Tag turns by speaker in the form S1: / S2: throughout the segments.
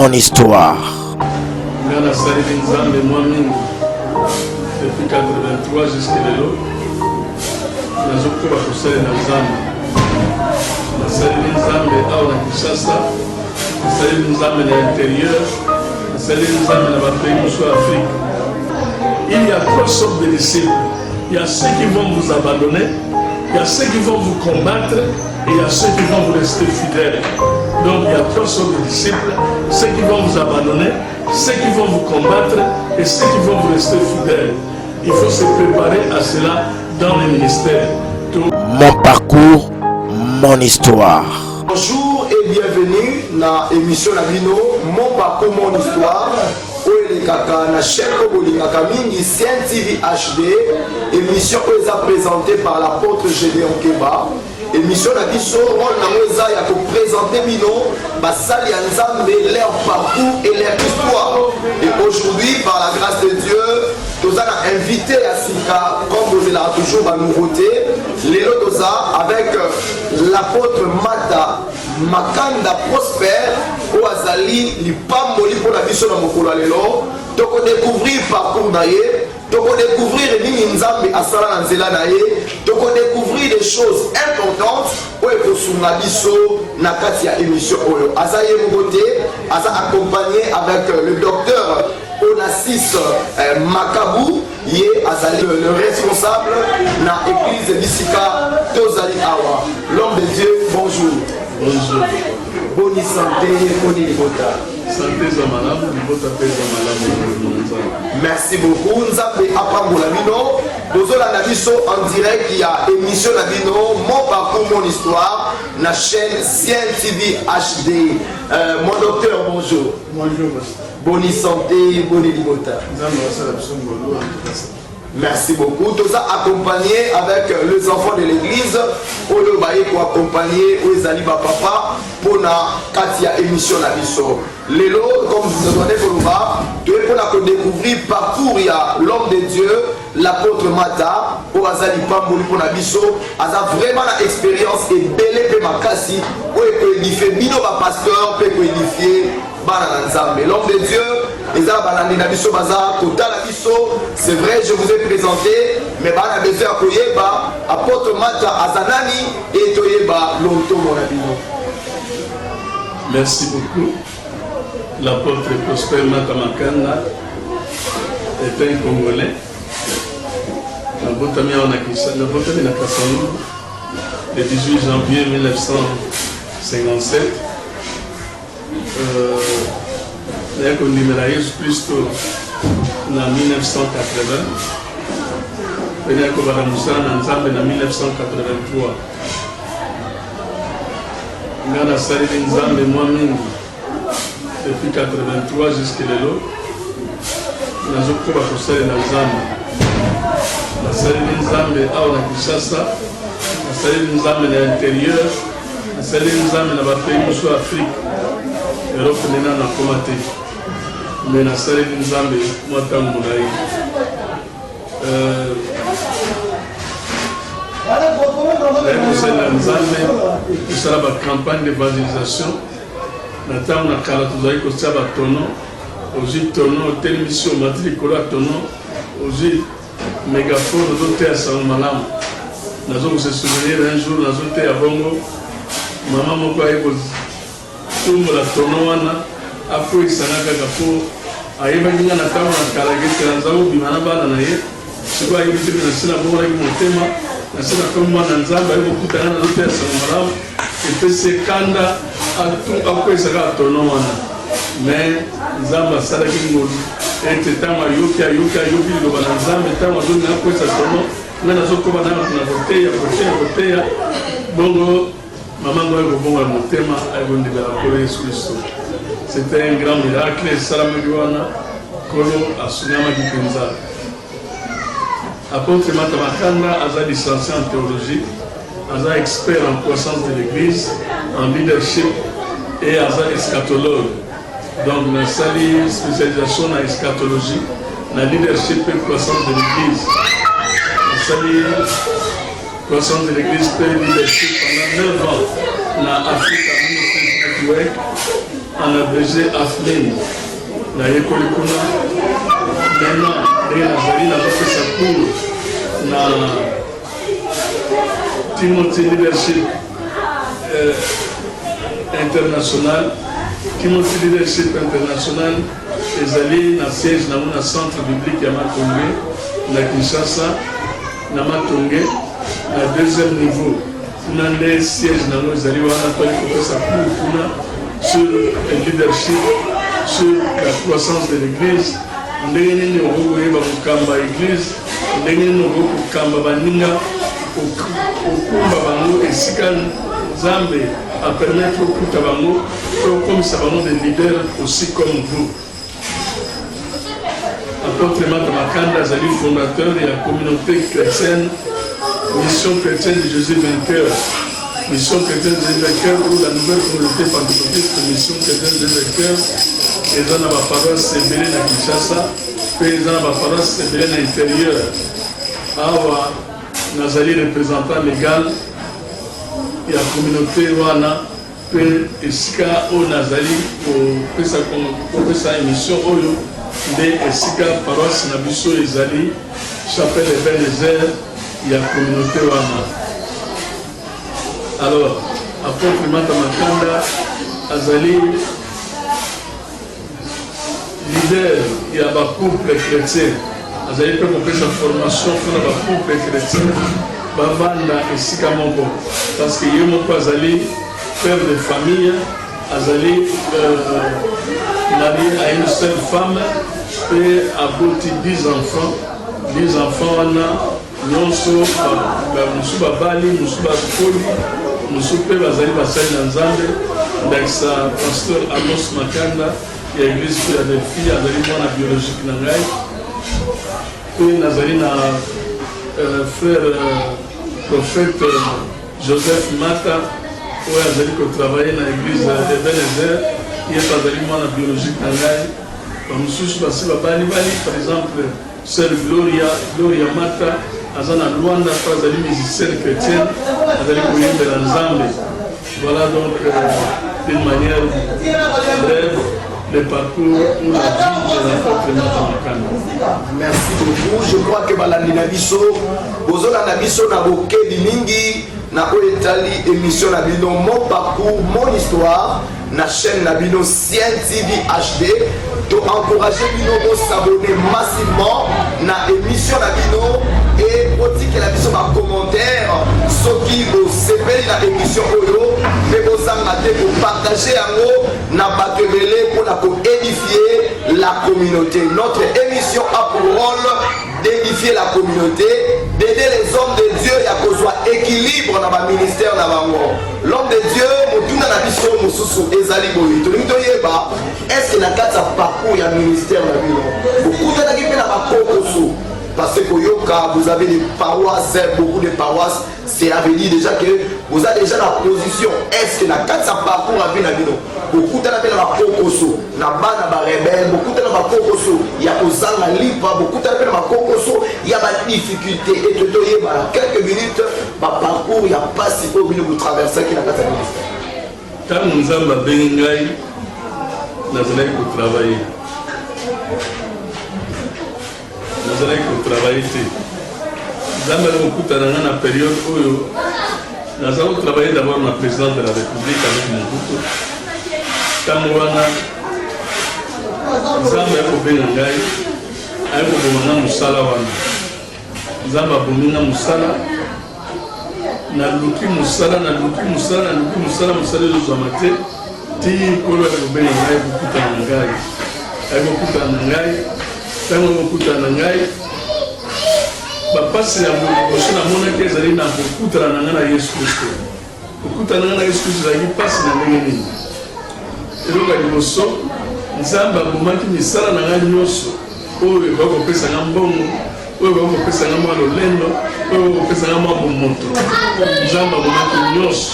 S1: mon histoire.
S2: Depuis 83 jusqu'à l'élo, nous avons fait na Nzambe. Nasaleli Nzambe awa na Kinshasa, nasaleli Nzambe na l'intérieur, nasaleli Nzambe na pays de l'Afrique. Il y a trois sortes de disciples. Il y a ceux qui vont vous abandonner, il y a ceux qui vont vous combattre et il y a ceux qui vont vous rester fidèles. Donc il y a trois sortes de disciples, ceux qui vont vous abandonner, ceux qui vont vous combattre et ceux qui vont vous rester fidèles. Il faut se préparer à cela dans le ministère.
S1: Mon parcours, mon histoire.
S3: Bonjour et bienvenue dans l'émission Nabino, Mon parcours, mon histoire. Où est le caca na chaîne Obolingaka Mingi, CNTV HD, émission qui est présentée par l'apôtre Gédéon Keba. Émission Nabiso, on a présenter Bino, Basali Nzambe, leur parcours et leur histoire. Et aujourd'hui, par la grâce de Dieu, nous avons invité à Sika, comme vous l'avez toujours ma nouveauté, Lélo Doza avec l'apôtre Mata Makanda Prosper, au Azali, Lipamoli pour la mission de Mokolo Lélo. Donc on découvrir parcours naïe, donc on découvrir Nini Nzambe Asala Nzela naïe, donc on découvrir des choses importantes où il faut Sungabiso Nakatia émission Oyo. Azaye Mogote, Aza accompagné avec le docteur Onassis Makabou, il est le responsable de l'église de Bissika Tozali Awa. L'homme de Dieu, bonjour.
S2: Bonjour.
S3: Bonne santé, bonne libota.
S2: Santé Zamalam, libota Zamalam.
S3: Merci beaucoup. Nous avons appris Lamino. Nous avons en direct, il y a émission Lamino, Mon parcours, mon histoire, la chaîne CNTV HD. Mon docteur, bonjour.
S2: Bonjour.
S3: Bonne santé, bonne libota. Merci beaucoup. Tout ça accompagné avec les enfants de l'église. Pour le bail pour accompagner aux Aliba Papa pour la Katia émission la biso. Lélo, comme vous le donnez pour le bas, pour découvrir parcours il y a l'homme de Dieu, l'apôtre Mata, pour Azali Pambouli pour la biso. Aza vraiment l'expérience et belle pe makasi où il peut édifier bino ba pasteur peut édifier bana nzambe. L'homme de Dieu. C'est vrai, je vous ai présenté, mais on a besoin de apôtre Mata Azanani et Toyeba Lonto Monabino.
S2: Merci beaucoup. L'apôtre Prosper Mata Makanda est un Congolais. L'apôtre le 18 janvier 1957. J'ai connu Jésus-Christ en 1980. J'ai connu en 1983. J'ai salé Nzambe moi-même depuis 1983 jusqu'à l'élo. J'ai connu Nzambe. J'ai salé Nzambe à Kinshasa. J'ai salé Nzambe à l'intérieur. J'ai salé Nzambe dans le pays de l'Afrique. Europe n'est pas commenté. Mais na sali Nzambe mwatangu na hii kusala Nzambe kusala ba campagne d'évangélisation na tangu na kala tuzali kosia ba tono oji tono télévision matricule tono oji mégaphone doté à San Malamu nazo se souvenir un jour nazo te ya bongo mama moko ayeko tumbo la tono wana afro isanaka kapo ayeba kinga na tamu na kalagete na nzambe bimana bana na ye siko ayibiti na sina bongo ki motema na sina komba na nzambe ayebo kutana na lote ya Malamu epese kanda atu akwesaka tono wana mais nzambe asalaki ngolu ete ntango ayoki liloba na nzambe ntango azongi akwesa tono nga nazokoba na koteya bongo mama ngo ayekobonga motema ayekondimela kolo Yesu Kristo. C'était un grand miracle et Salamediwana Kolo a Sunyama Kipenza. Apôtre Mata Makanda a licencié en théologie, a expert en croissance de l'église, en leadership et a eschatologue. Donc, la spécialisation en eschatologie, la leadership et croissance de l'église. La croissance de l'église et leadership pendant 9 ans. La Afrique a mis au Network. en abrégé AFMEN. Na yekoli kuna maintenant ndenge nazali nazopesa cours na Timothy Leadership International. Timothy Leadership International ezali na siège na mon centre biblique ya Matonge na Kinshasa na Matonge na deuxième niveau. Kuna nde siège na mo ezali wana toli kopesa cours kuna sur le leadership, sur la croissance de l'église. Ndenge nini okoyeba kokamba église, ndenge nini okokamba baninga okumba bango esika Nzambe a permettre okuta bango comme ça bango des leaders aussi comme vous. Apôtre Mata Makanda azali fondateur de la communauté chrétienne Mission chrétienne de Jésus vainqueur. Mission chrétienne de Jésus vainqueur ou la nouvelle communauté pentecôtiste Mission chrétienne de Jésus vainqueur. Et dans la paroisse Sebele na Kinshasa, puis dans la paroisse Sebele na intérieur. Awa nazali représentant légal et la communauté wana puis esika o nazali pour sa émission oyo de esika paroisse na biso ezali chapelle Ebenezer ya communauté wana. Alors apôtre Mata Makanda azali leader ya ba couple chrétien. Azali pe kopesa formation pour ba couple chrétien bavanda esika moko parce que ye moko azali père de famille, azali marié à une seule femme et aboti 10 enfants. 10 enfants wana nyonso musu babali musu bakoli musu pe bazali basali na Nzambe. Ndakisa pasteur Amos Makanda ya église Philadelphie azali mwana biologique na ngai. Puis nazali na frère prophète Joseph Mata oyo azali kotravaille na église Ebenezer ye azali mwana biologique na ngai. Bamosusu basi babali par exemple sœur Gloria Mata aza na Luanda po azali musicienne chrétienne azali koyembela Nzambe. Voilà donc d'une manière brève le parcours ou la vie de l'apôtre Mata Makanda.
S3: Merci beaucoup. Je crois que balandi na biso bozola na biso na bokeli mingi na oetali émission na bino mon parcours mon histoire na chaîne na bino Sien TV HD. To encourager bino bo s'abonner massivement na émission na bino et otike la biso ba commentaire soki bo sepeli na émission oyo mais bo zanga te pour partager yango na batebele pour la édifier la communauté. Notre émission a pour rôle d'édifier la communauté, d'aider les hommes de Dieu à qu'on soit équilibre dans le ministère. L'homme de Dieu, est-ce que la carte parcours il y a ministère beaucoup de parce que vous avez des paroisses, beaucoup de paroisses, cela veut dire déjà que vous avez déjà la position. Est-ce que la carte ça parcours à Vinabino? Beaucoup de la Kokoso, la bana rebelle, beaucoup de la Kokoso, il y a Ozanga Lipa, beaucoup de la Kokoso, il y a des difficultés. Et de quelques minutes, parcours, il n'y a pas si peu de traverser qui la carte à ministère.
S2: Quand nous avons Bengai, nous allons travailler. Nous allons travailler. Nous avons une période où nous allons travailler d'abord avec la présidente de la République avec Mobutu. Quand nous avons Bengai, nous avons Musala. Nous avons Musala. Na luki musala musala zamate ti kolo ya bobele ngai bukuta ngai ay bukuta ngai tango bukuta ngai ba pasi ya boso na mona ke zali na bukuta na ngana Yesu Kristo bukuta na ngana Yesu Kristo zali pasi na ndenge nini eloka liboso nzamba bomaki misala na ngai nyonso oyo bakopesa ngambongo oyo bakopesa ngamba lolendo oyo bakopesa ngamba momoto nzamba bomaki nyonso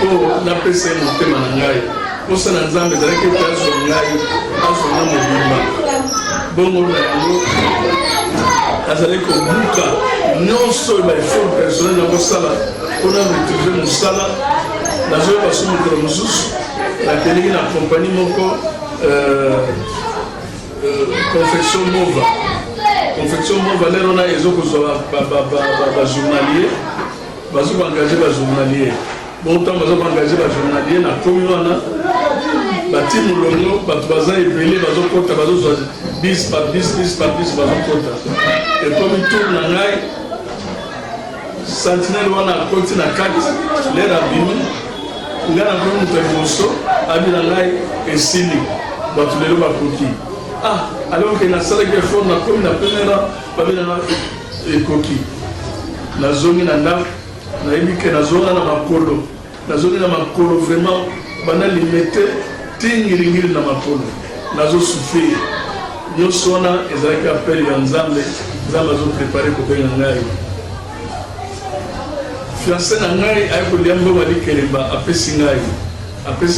S2: oyo napesa ye motema na ngai posa na nzambe ezalaki ete azwa ngai azwanga mobimba bongo na yango azali kobuka nyonso oyo baeffort personnel na kosala mpona maîtrise mosala nazoyeba so mokolo mosusu nakendeki na compagnie moko confection mova. Confection mova lero na ezokozwa bajournalier bazokoengage bajournalier bon ntango bazokoengage bajournalier na komi wana bati molongo bato baza ebele bazokota bazozwa 10 par 10 bazokota ekomi tour na ngai sentinelle wana akoti na kati lere abimi ngai nakomi moto ya liboso abi na ngai esili bato lelo bakoki alors que nasalaki effort nakomi na première babelanga ekoki nazongi na ndako nayebi ke nazonga na makolo vraiment bana limete tingiringiri na makolo nazosufrir nyonso wana ezalaki apele ya nzambe azoprepare kobenga ngai fiancé na ngai aye kolia mbongo alikelemba apesi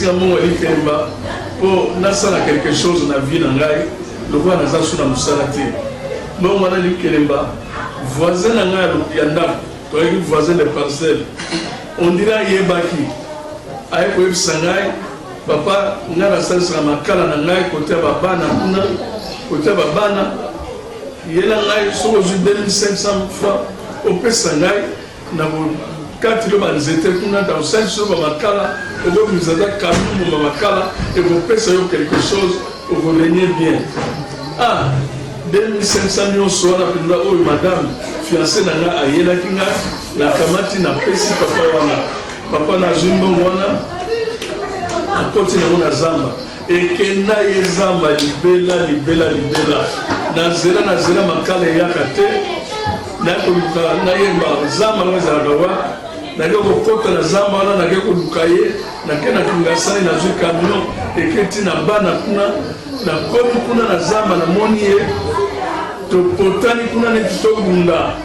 S2: nga mbongo alikelemba mpo nasala quelque chose na vie na ngai lokola naza so na mosala te mbongo wana likelemba voisin na ngai ya ndako toyaki voisin de parcelle ondira ayebaki aye koyebisa ngai papa ngai nasalisaka makala na ngai kote ya babana kuna kote ya babana ye na ngai soki ozwi 2500 francs opesa ngai na katilo banzete kuna takosalisa yo bamakala ezokomisa ata kanumu bamakala ekopesa yo quelque chose okorenye bien 2500 nyonso wana mpenza oyo madame fiancé na ngai ayelaki ngai nakamati napesi papa wana papa nazwi mbongo wana akoti nango na zamba ekenda ye zamba libela nazela makala eyaka te nakoluka nayemba zamba ngo ezalaka wa nake kokota na zamba wana nake koluka ye nake na kingasani nazwi camion eketi na bana kuna nakomi kuna na zamba namoni ye topotani kuna neti tobunda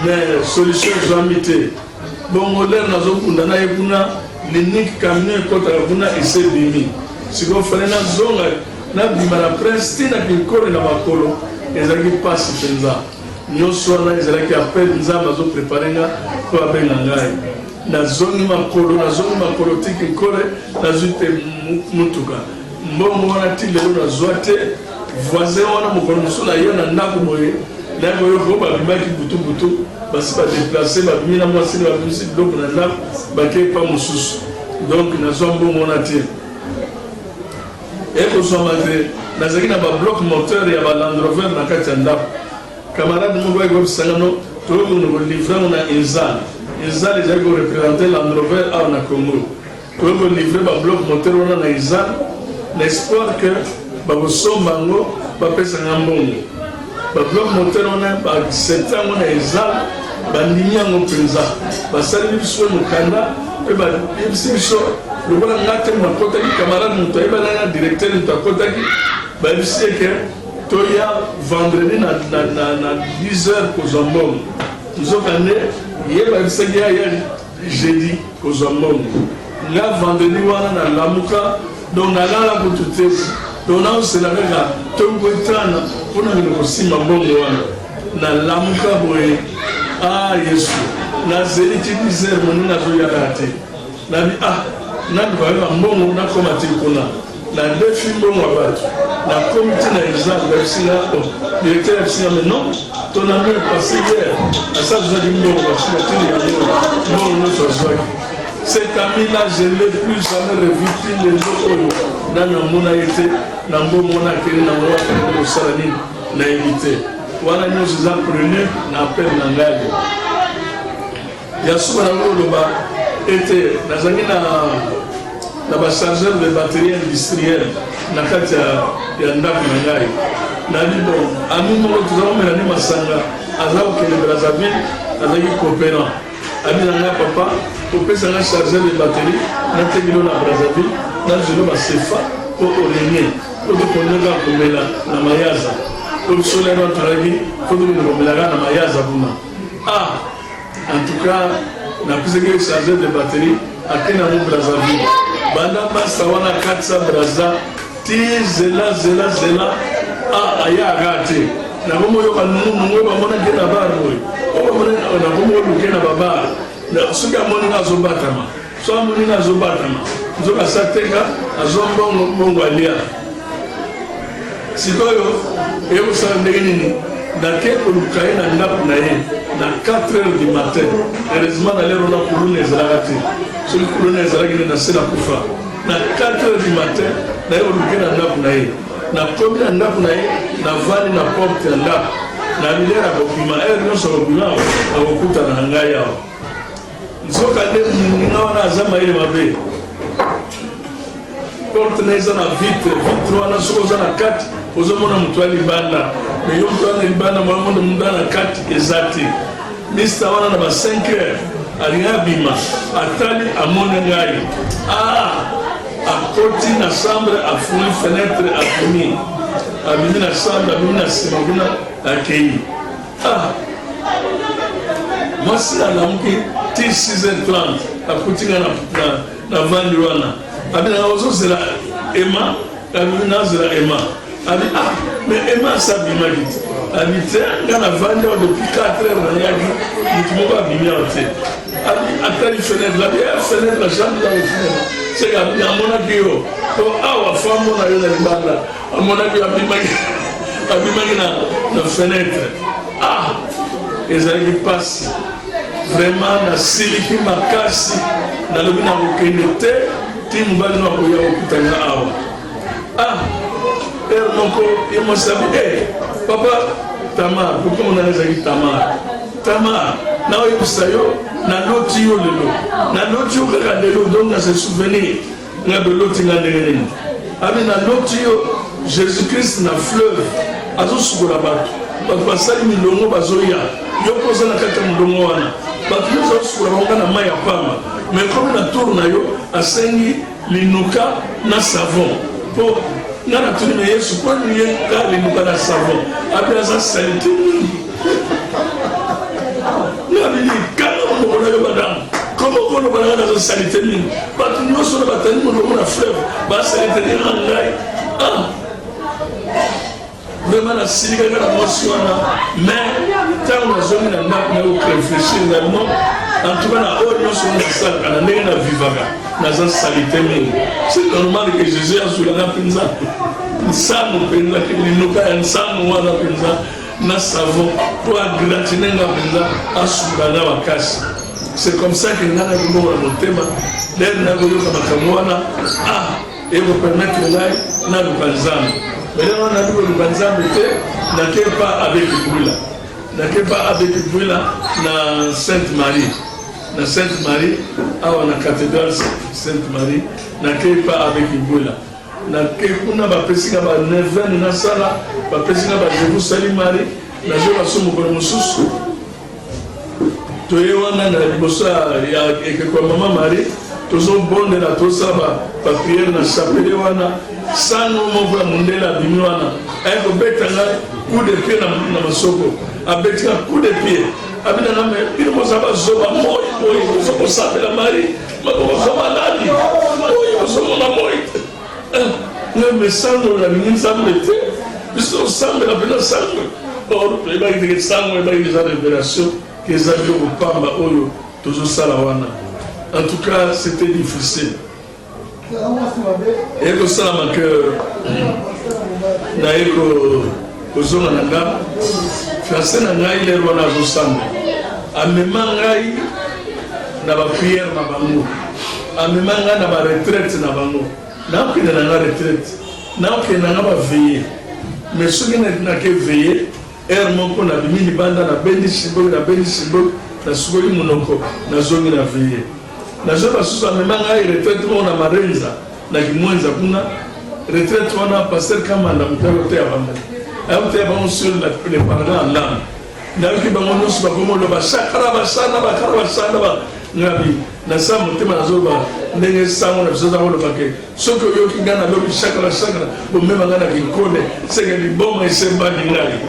S2: mais solution ezwami te bongo lere nazobunda na ye kuna liniki camion ekotaka kuna esebimi sikoyo fale nazonga nabima na prince tina kinkore na makolo ezalaki mpasi mpenza nyonso wana ezalaki apel nzambe azoprepare nga mpo abenga ngai nazongi makolo tiki nkole nazwi te mutuka mbongo wana ti lelo nazwa te voisin wana mokolo mosusu na ye na ndako boye nayekoyoko babimaki butu basi badeplace babimi na mwasini babimisi biloko na ndako bakei pa mosusu donc nazwa mbongo wana te ekozwama te nazalaki na babloc moteur ya balandrover na kati ya ndako camarade moko ayekobisangano toyokona kolivrango na inzal ezalaki korepresente landrover awa na congo toyokolivre babloc moteur wana na inzal na espoir ke bakosomba yango bapesanga mbongo babloc moteur wana baaccepte yango na inzal bandimi yango mpenza basali biso mokanda mpe bayebisi biso lokola nga te nakotaki camarade moto ayebananga directeur moto akotaki bayebisi eke toya vendredi na 10h kozwa mbongo nzokande ye bayebisaki ya jeudi kozwa mbongo nga vendredi wana nalamuka donc nalala kutu te donc naosela kaka tokoetana mpona kende kosimba mbongo wana nalamuka boye yesu nazeli ti 10h moni nazoyaka te nabi nabibayeba mbongo nakoma te kuna nadefi mbongo ya bato nakomi ti na exemple babisinga directeur yabisinga mais non ton ami est passé hier asazwaki mbongo basina tini yango mbongo nyonso azwaki cet ami là je ne l'ai plus jamais revu ti lelo oyo nani amona ye te na mbongo wana akeli nango akende kosala nini nayebi te wana nyonso eza prene na appel na ngai ya suka nango oloba ete nazangi na bachargeur de batterie industrielle na kati ya ndako na ngai nabi bon ami moko tozamomela ni masanga aza kokende Brazzaville azalaki coopérant abi na ngai papa opesanga chargeur de batterie natekilo na Brazzaville nazelo basefa po orenie po tokondenga komela na mayaza po biso lelo tozalaki po tokende komelaka na mayaza kuna en tout cas napesaki chargeur de batterie akende yango Brazzaville banda basa wana katisa braza ti zela ayaka te nakomoyoka nungu bamona ke na bar boye nakomooluke na babar soki amoninga azobatama so amoninga azobatama nzoka sateka azombongo bongo alia sikoyo ekosala ndenge nini nake koluka ye na ndako na ye na 4h du matin. Heureusement na lero na kuluna ezalaka te soki kuluna ezalaki nde na se na kufa na 4h du matin na ye koluke na ndako na ye na komi na ndako na ye na vandi na porte ya ndako na bilere akobima ere nyonso akobima akokutana na ngai awa nzoka nde moninga wana aza mayele mabe porte na eza na vitre wana soki oza na kati ozomona moto ya libanda me yo moto wana libanda mwana moto na kati eza te mista wana na ba 5h alingi abima atali amoni ngai akoti na chambre afungoli fenêtre abimi na chambre abimi na nsima kuna akei mwasi alamuki ti 6h30 akutinga na vandi wana abinanga ozozela ema abimi nazela ema abi mais ema asabimaki te abi te nga na vandi awa depuis 4h nayaki mutu moko abimi awa te abi atali fenêtre abi fenêtre la chambre la fenêtre seke abi amonaki yo po awa fa amona yo na libanda amonaki yo abimaki na fenêtre ezalaki pasi vraiment nasiliki makasi nalobi na kokende te ti mobali no akoya kokutanga awa ere moko ye mosabi papa Tamar pokomona ezalaki Tamar naoyebisa yo naloti yo lelo naloti yo kaka lelo donc na se souvenir nga beloti nga ndenge nini abi naloti yo Jésus-Christ na fleuve azosukola bato basali milongo bazoya yo koza na kati ya molongo wana bato nyonso azosukola bango na mai ya pamba mais comme na tour na yo asengi linuka na savon mpo nga na tuni na yesu mpo ye ka linuka na savon abi aza salite mingi nga bili kanga monoko na yo badamu komokolo bananga nazo salite mingi bato nyonso na batani molongo na fleuve basalite ndenga ngai vraiment nasilikaka na mwasi wana mais ntango nazongi na ndako na okrefléchir également en tout cas na oyo nyonso nasalaka na ndenge na vivaka naza salite mingi c'est normal que jésus azulanga mpenza nsango mpenza linuka ya nsango wana mpenza na savon mpo agratinenga mpenza asukanga makasi c'est comme ça que nga nakobongo na motema lere nakoyoka makambo wana ekopermettre ngai naluka nzambe maintenant on a dit que le banzambe n'était pas avec Brûla. N'était pas avec Brûla dans Sainte-Marie. Dans Sainte-Marie, on a cathédrale Sainte-Marie, n'était pas avec Brûla. N'était pas pesika ba 9 na sala, ba pesika ba Jérusalem Marie, na je ba somo ko mususu. To yewana na liboso ya ekeko mama Marie, tozo bonde na tosaba ba prière na chapelle wana. Sango moko ya mondele abimi wana ayekobetanga coup de pied na masoko abetika coup de pied abinanga me bino mozaba zoba moi ozokosambela mari makokozoma nani moi ozomona moi me sango nalingi nzambe te biso osambela mpena sango or ebaki teke sango ebaki eza révélation ke ezali okopamba oyo tozosala wana. En tout cas c'était difficile et que ça m'a que naïko kozonga nanga fiancé nanga il est roi zo sambe amemangai na ba prière na bango amemanga na ba retraite na bango na kina na retraite na kina na ba veiller mais soki na ke veiller moko na bimini banda na bendi simbo na sukoli monoko na zongi na veiller na zo basusu amemanga retraite mo na marenza na kimwenza kuna retraite wana pasteur Kamanda mutalo te abamba ayamte bango sur le parlement en langue na ki bango nyonso bakomo lo bashakara bashana ba ngabi na sa motema na zo ba ndenge sango na biso za ko bake soko yo kingana lo bishakara bo mema ngana kikone seke liboma isemba ngai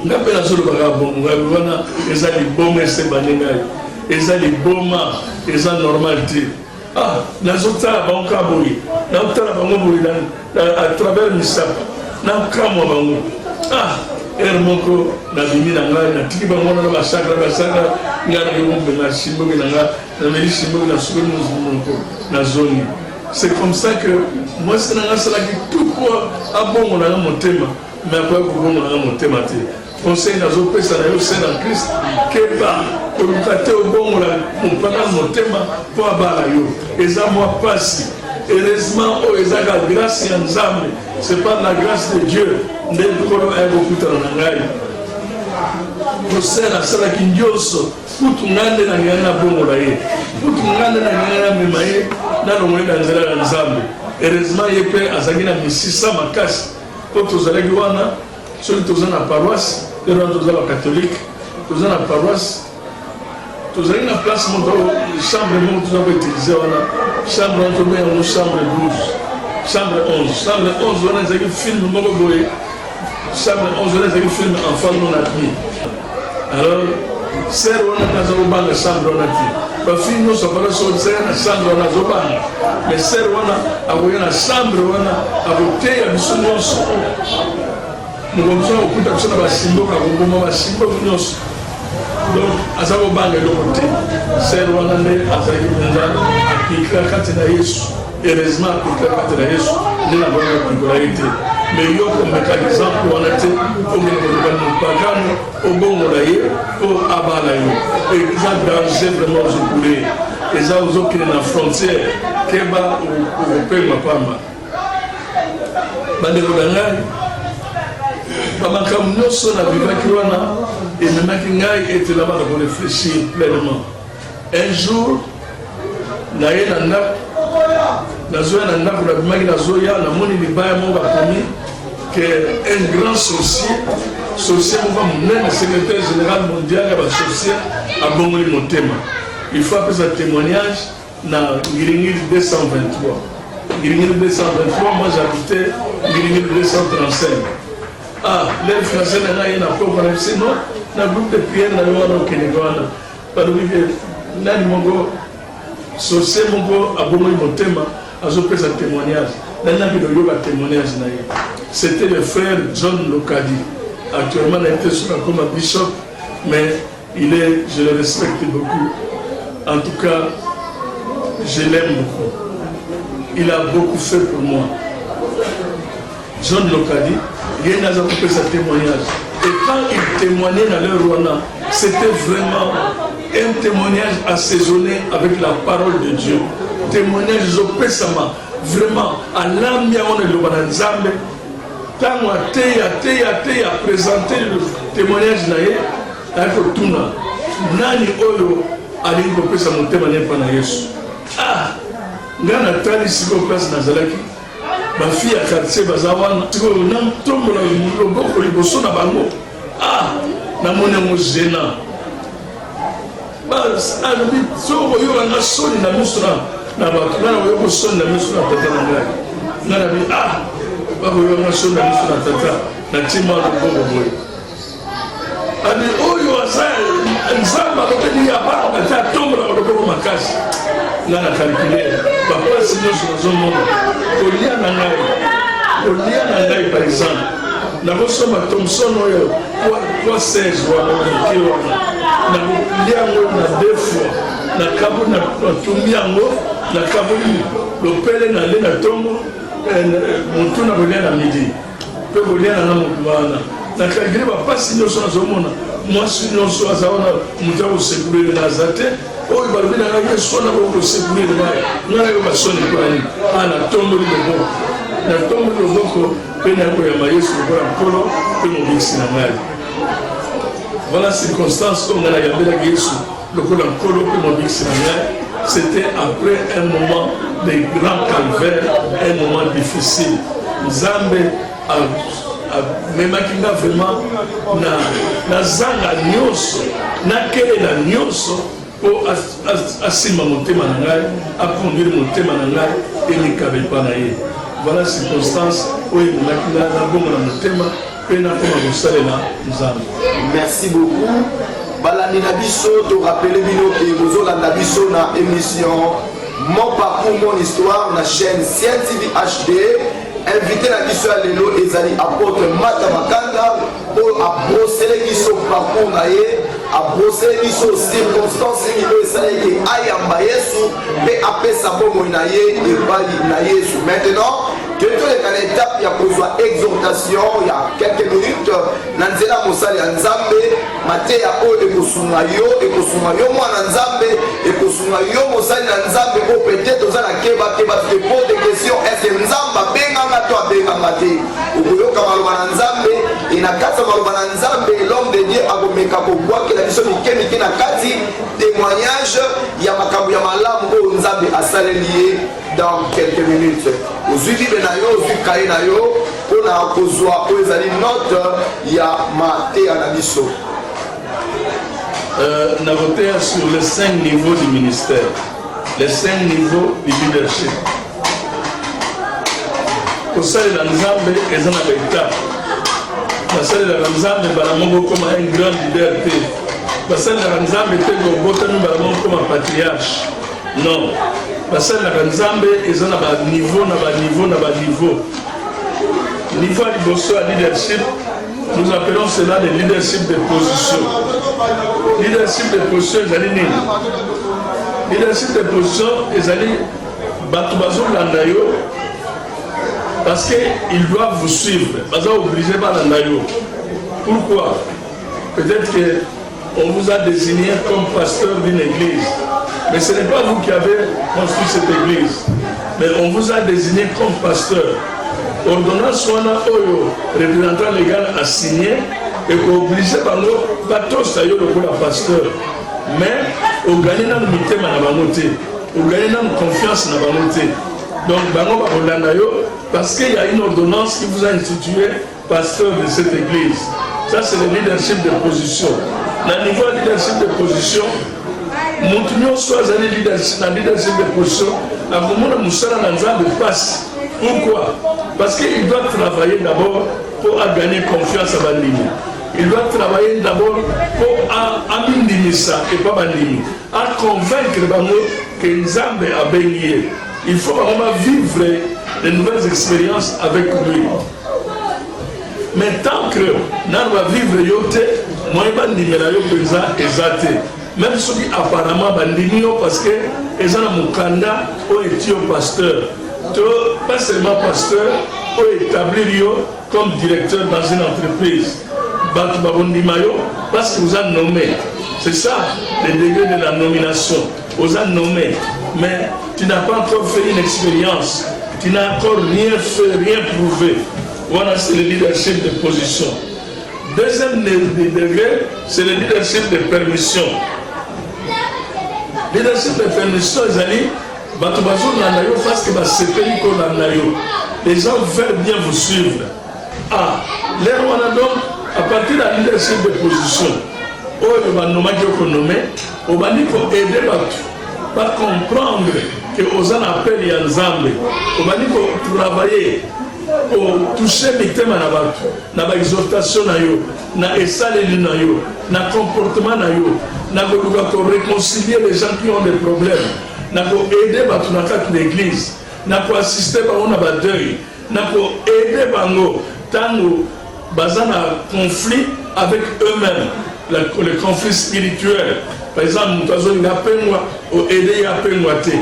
S2: ngabe na zo lo baka bongo ngabi wana eza liboma isemba ngai eza liboma eza normalité nazotala bango ka boye naotala bango boye à travers misapa nakamwa bango moko na bimi na ngai na tiki bango na basaka nga na yombe na simbo na nga na meli simbo na sukulu moko na zone. C'est comme ça que moi c'est na sala ki tout pour abongo na motema mais après bongo na motema te. Conseil na zo pesa na yo c'est dans Christ que ba pour kate obongo na mpaka motema pour abala yo. Eza moi pasi. Heureusement, oh, ils ont la grâce en Nzambe. C'est pas la grâce de Dieu. Nous avons beaucoup de temps. Nous sommes à cela qui nous dit pour tout le monde, nous avons bon moyen. Pour tout le monde, nous avons bon moyen. Nous avons bon Nzambe. Heureusement, il y a peu à Zagina, mais 600 makas. Pour tous les gens, ceux qui sont à la paroisse, les gens qui sont catholiques, tous à la paroisse. Tous avez une place, mon chambre, nous avons utilisé, chambre, nous chambre 12, chambre 11. Chambre 11, on a un film, chambre 11, on a un film enfant non admis. Alors, c'est on a une chambre non admis. Ma fille, nous sommes pas sur une chambre non admis. Mais c'est on a une chambre, on a voté à nous sommes. Nous avons besoin de beaucoup de choses à la symbole, à la symbole, donc, azabo banga lokote c'est rwandais azaki nza akika katina Yesu heureusement akika katina Yesu ndina banga kukolite mais yo comme exemple on a été au niveau de pagano au bon moraye au abala yo et ça danger vraiment je voulais et ça aux autres na frontière keba au pays mapamba bande rodanga Bamakam non son avivaki wana et même qui était là-bas pour réfléchir pleinement. Un jour, naye nanda nazoya nanda pour abimaki nazoya na moni libaya mo bakomi que un grand sorcier mon le secrétaire général mondial ya ba sorcier a bongoli motema. Il faut appeler ça témoignage na Ngiringiri 223. Ngiringiri 223, moi j'habitais Ngiringiri 235. Ah, les Français n'ont pas encore réussi, non? Le groupe de prière n'a pas encore réussi. Parce que Nani Mongo, Sosé Mongo, a bon mon thème, a fait un témoignage. Nani a un témoignage. C'était le frère John Lokadi. Actuellement, il a été sur la comme bishop, mais il est, je le respecte beaucoup. En tout cas, je l'aime beaucoup. Il a beaucoup fait pour moi. John Lokadi, il n'a pas fait ce témoignage. Et quand il témoignait dans leur Rwanda, c'était vraiment un témoignage assaisonné avec la parole de Dieu. Témoignage Zopesama, vraiment, à l'âme on est le Bananzambe. Quand on a présenté le témoignage naïe, avec Tuna, Nani Oyo, Aline Kopesa mon témoignage pendant Yesu. Ah, Nana Tali Siko place Nazalaki. Ma fille a quartier Bazawana, nam tombe le loboko liboso na bango. Ah, na mona mo gênant. Bas, albi so yo na soni na misra, na ba na yo soni na misra tata na ngai. Na bi ah, ba yo na soni na misra tata, na tima na bongo boy. Ani oyo asai, nzamba lokeni ya ba tata tombe na loboko makasi. Na calculer, papa si nous sommes au monde. Kolia na ngai par exemple na kosoma Thomson oyo kwa 16 wana kiona na liango na deux fois na kabu na tumiango na kabu lopele na le na tongo muntu na bolia na midi pe bolia na mwana na kagire ba pasi nyoso na zomona mwasi nyoso azaona mutao sekure na zate oyo balobina na Yesu na boko sekure na yo basoni kwa ni ana tongo libo na tombe loboko pena ko ya Yesu kwa mkolo pena bisi na ngai. Voilà circonstance où on a yabela Yesu le kola mkolo pena bisi na ngai. C'était après un moment de grand calvaire, un moment difficile. Nzambe même kinga vraiment na zanga nyoso na kele na nyoso pour asima motema na ngai, a conduire motema na ngai et ni kabepa na ye. Voilà la circonstance où il y a un bon thème.
S3: Merci beaucoup. Balani Nabiso, tu rappelles que vous avez une émission Mon parcours, mon histoire, la chaîne CNTV HD. Invité la mission à l'élo, Ezali apôtre Mata Makanda pour brosser son parcours, à brosser les circonstances, et ayamba Yesu, et après ça, bon, et Yesu. Maintenant, que tous les étapes, il y a besoin exhortation, il y a quelques minutes, Nanzela Moussali Nzambe, Matéa O et Kosumayo, moi Nzambe, et Kosumayo, Moussali Nzambe, peut-être aux Anakeba, qui te pose des questions, est-ce que Nzamba, Benganga, toi, Benganga, Ugoyo Kamaluma Nzambe, et Nakata Maluma Nzambe, l'homme de Dieu, Agomeka, pour voir que la mission Miki Nakati, témoignage, il y a Makabu Yamalam, Nzambe, à Salelier, dans quelques minutes. Aujourd'hui, aujourd'hui, Kainayo, on a kozwa ezali note ya mate anabiso.
S2: Nous avons voté sur les 5 niveaux du ministère, les 5 niveaux du leadership. Pour ça, les Nzambe, ils ont une étape. Parce que les Nzambe, ils comme un grand leader. Parce que les Nzambe, ils comme un patriarche. Non. Parce que les Nzambe, ils ont un niveau. Niveau à leadership, nous appelons cela le leadership de position. Leadership de position, ils allaient nini. Leadership de position, ils allaient Batubazo Landayo, parce qu'ils doivent vous suivre. Parce qu'ils sont obligés par Landayo. Pourquoi? Peut-être qu'on vous a désigné comme pasteur d'une église. Mais ce n'est pas vous qui avez construit cette église. Mais on vous a désigné comme pasteur. Ordonnance soit oyo représentant légal a signé et qu'obligé par nous bateau sayo le pasteur. Mais au gagner dans le mitema na bamoté, au gagner dans confiance na bamoté. Donc bango ba parce qu'il y a une ordonnance qui vous a institué pasteur de cette église. Ça c'est le leadership de position. Dans le niveau de leadership de position, nous soit dans leadership de position, à moment où nous sommes dans de passe. Pourquoi? Parce qu'il doit travailler d'abord pour gagner confiance à Bandimi. Il doit travailler d'abord pour amindimi ça et pas Bandimi. À convaincre Bango que Nzambe a béni. Il faut vraiment vivre de nouvelles expériences avec lui. Mais tant que nous va vivre yote, moi Bandimi la yo pesa ezate. Même ceux qui apparemment Bandimi parce que ils ont un mukanda ou étio pasteur. Pas seulement pasteur, ou établir comme directeur dans une entreprise. Parce que vous avez nommé. C'est ça le degré de la nomination. Vous avez nommé. Mais tu n'as pas encore fait une expérience. Tu n'as encore rien fait, rien prouvé. Voilà, c'est le leadership de position. Deuxième degré, c'est le leadership de permission. Leadership de permission, les amis. Parce que les gens veulent bien vous suivre. Ah, à partir de la leadership de position, on va aider à comprendre que aux en appel et en Zambé, on va travailler pour toucher les thèmes à la exhortation, na esaleli na yo, na comportement na yo, na réconcilier les gens qui ont des problèmes. Nous avons aidé l'église, nous avons assisté à deuil, nous avons aidé dans un conflit avec eux-mêmes, le conflit spirituel. Par exemple, nous avons aidé à Penwate,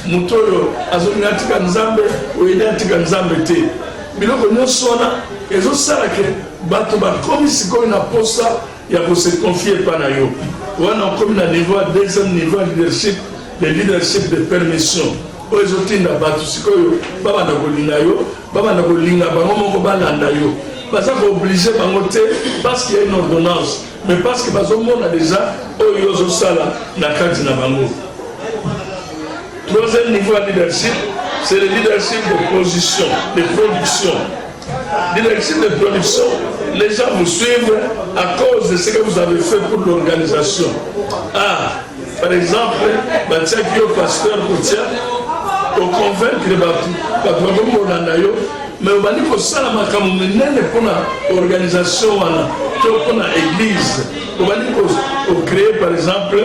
S2: nous avons aidé à biloko nyonso wana ezosala ke bato bakomisi koyo na posa ya kose confier epa na yo wana okomi na niveau ya deuxième niveau ya leadership, le leadership de permission oyo ezotinda bato sikoyo babanda kolinga yo babanda kolinga bango moko balanda yo baza kooblige bango te parce qu'il y a une ordonnance mais parce que bazomona déjà oyo ozosala na kati na bango. Troisième niveau de leadership, c'est le leadership de position, de production. Leadership de production, les gens vous suivent à cause de ce que vous avez fait pour l'organisation. Ah, par exemple, Batia qui est pasteur Koutia, pour convaincre les Batou, mais on va dire que ça, pour l'organisation, pour l'église, on va dire pour créer par exemple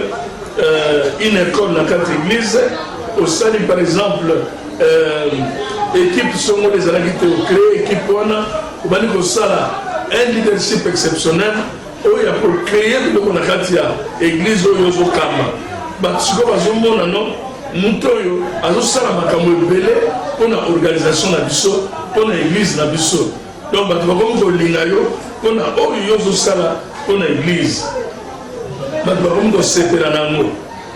S2: une école dans 4 églises. au sali par exemple équipe songo les alakite au créer équipe wana obani ko sala un leadership exceptionnel oyo pour créer biloko na kati ya église oyo ozokamba bato sikoyo bazomona no moto oyo azosala makambo ebele mpona organisation na biso mpona église na biso donc bato bakomi kolinga yo mpona oyo yo ozosala mpona église bato bakomi kosepela nango.